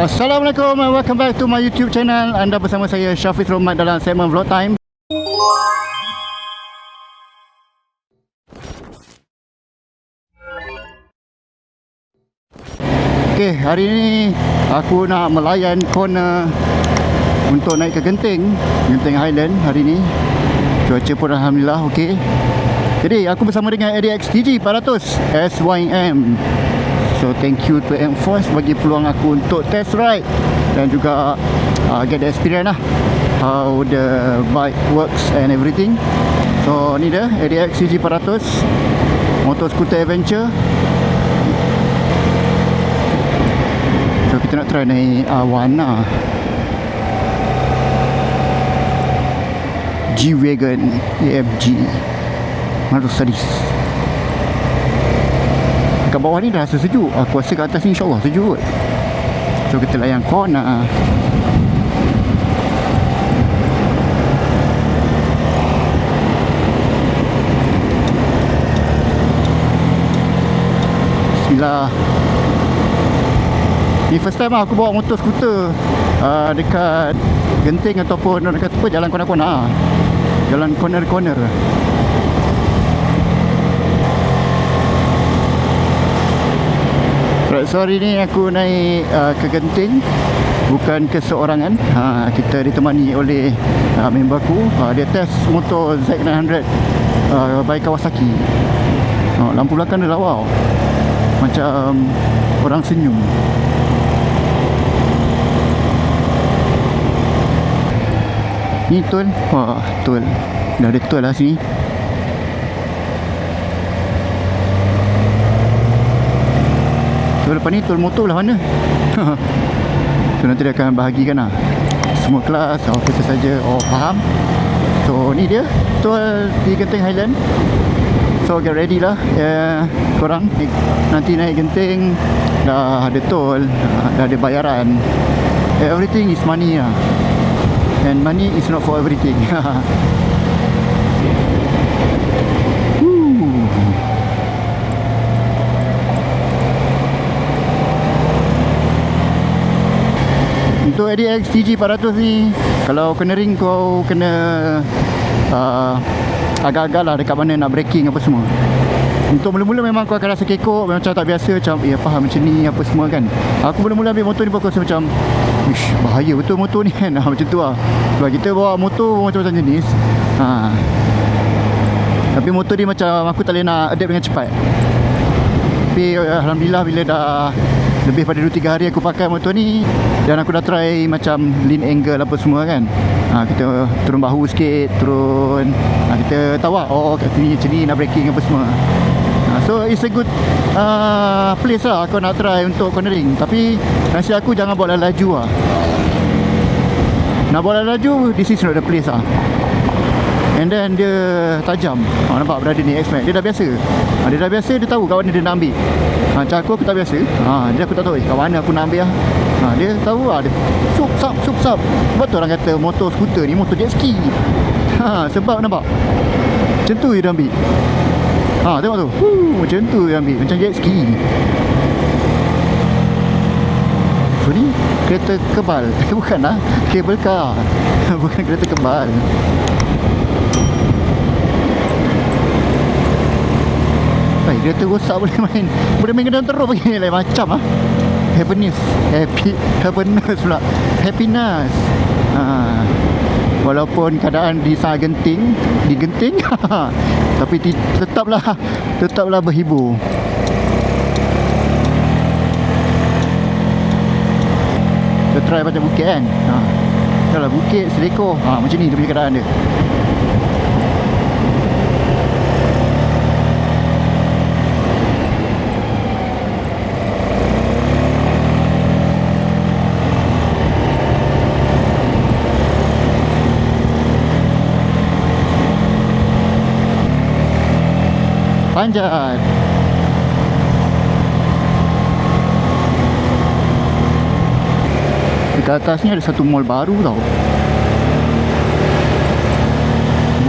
Assalamualaikum and welcome back to my YouTube channel. Anda bersama saya Syafiq Rohmat dalam segmen Vlog Time. Okay, hari ini aku nak melayan corner untuk naik ke Genting Highland hari ni. Cuaca pun Alhamdulillah okey. Jadi aku bersama dengan ADX TG 400 SYM. So thank you to M-Force bagi peluang aku untuk test ride dan juga get the experience lah how the bike works and everything. So ni dia ADX TG 400 motor scooter adventure. So kita nak try naik Awana G-Wagon AMG Mercedes. Kat bawah ni dah rasa sejuk. Aku rasa kat atas ni insyaAllah sejuk kot. So kita layan corner. Bismillah. Ni first time lah aku bawa motor skuter dekat Genting ataupun dekat apa, jalan corner-corner. Jalan corner-corner. Right, so hari ni aku naik ke Genting, bukan keseorangan. Kita ditemani oleh member aku. Dia test motor Z900 by Kawasaki. Lampu belakang dia lawa, macam orang senyum. Ni tol. Wah, tol. Dah ada tol lah sini. So lepas ni tol motor belah mana? So nanti dia akan bahagikan lah semua kelas, kita saja faham. So ni dia tol di Genting Highland. So get ready lah korang. Nanti naik Genting dah ada tol, dah ada bayaran. Everything is money lah. And money is not for everything. Untuk ADX TG 400 ni, kalau kena ring kau kena agak-agak lah dekat mana nak braking apa semua. Untuk mula-mula memang kau akan rasa kekok, macam tak biasa, macam faham macam ni apa semua kan. Aku mula-mula ambil motor ni aku rasa macam ish, bahaya betul motor ni kan. Macam tu lah. Sebab kita bawa motor macam-macam jenis. Tapi motor ni macam aku tak boleh nak adapt dengan cepat. Tapi Alhamdulillah bila dah lebih pada 2-3 hari aku pakai motor ni, dan aku dah try macam lean angle apa semua kan. Kita turun bahu sikit, turun, kita tahu lah kat sini macam ni nak braking apa semua. So it's a good place lah aku nak try untuk cornering. Tapi nasihat aku jangan bawa laju lah. Nak bawa laju, this is not the place lah. And then dia tajam. Nampak berada ni X-Max. Dia dah biasa. Dia dah biasa, dia tahu kat mana dia nak ambil. Macam aku tak biasa. Dia aku tak tahu kat mana aku nak ambil lah. Dia tahu lah. Dia sup sap. Sebab tu orang kata motor skuter ni motor jet ski. Sebab nampak macam tu dia ambil. Tengok tu. Macam tu dia ambil. Macam jet ski. So ni kereta kebal. Bukan lah, cable car. Bukan kereta kebal. Kereta rosak boleh main kenderaan teruk bagi lain macam lah. Happiness pula. Happiness. Walaupun keadaan di Genting tapi tetaplah berhibur. Kita try macam bukit kan. Kalau bukit selekor macam ni dia punya keadaan dia. Panjat. Dekat atas ni ada satu mall baru tau.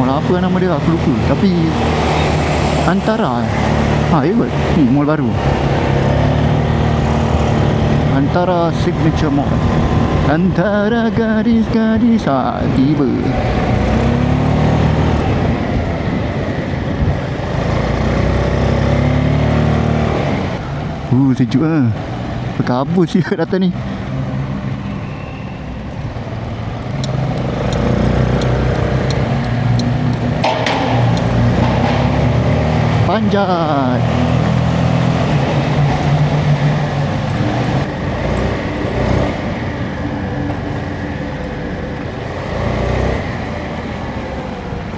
Mall apa nama dia aku lupa. Tapi Antara ya kot. Ni mall baru. antara signature mall. Antara gadis-gadis tiba. Sejuk lah. Berkabut sih data ni. Panjat.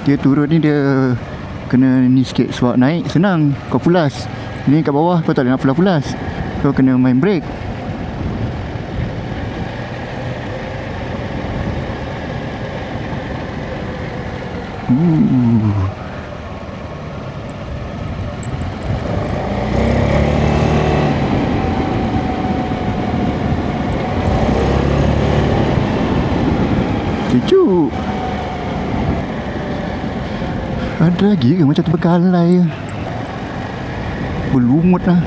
Dia turun ni dia kena ni sikit. Sebab naik senang, kau pulas. Ni kat bawah kau tak boleh nak pulas-pulas, kau kena main brake. Sejuk. Ada lagi ke macam terbengkalai ke? Berlumut lah.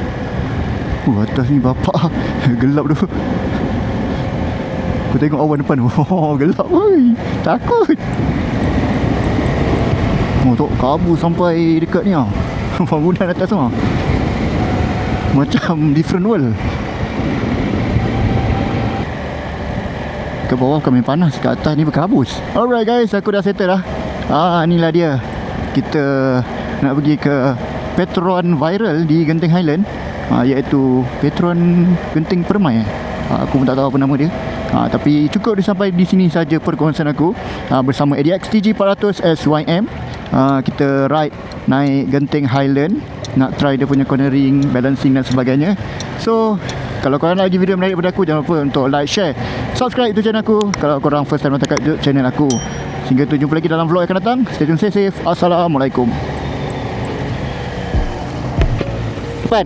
Atas ni bapak. Gelap tu. Aku tengok awan depan. Gelap oi. Takut. Tok kabur sampai dekat ni ah. Bangunan atas tu ah. Macam different world. Ke bawah kami panas, ke atas ni berkabus. Alright guys, aku dah settle dah. Inilah dia. Kita nak pergi ke Petron Viral di Genting Highland, iaitu Petron Genting Permai. Aku pun tak tahu apa nama dia. Tapi cukup sampai di sini saja perkongsian aku bersama ADX TG400 SYM. Kita ride naik Genting Highland, nak try dia punya cornering, balancing dan sebagainya. So kalau korang lagi video menarik daripada aku, jangan lupa untuk like, share, subscribe tu channel aku. Kalau korang first time datang kat channel aku. Sehingga tu jumpa lagi dalam vlog yang akan datang. Stay tune, stay safe. Assalamualaikum. Depan.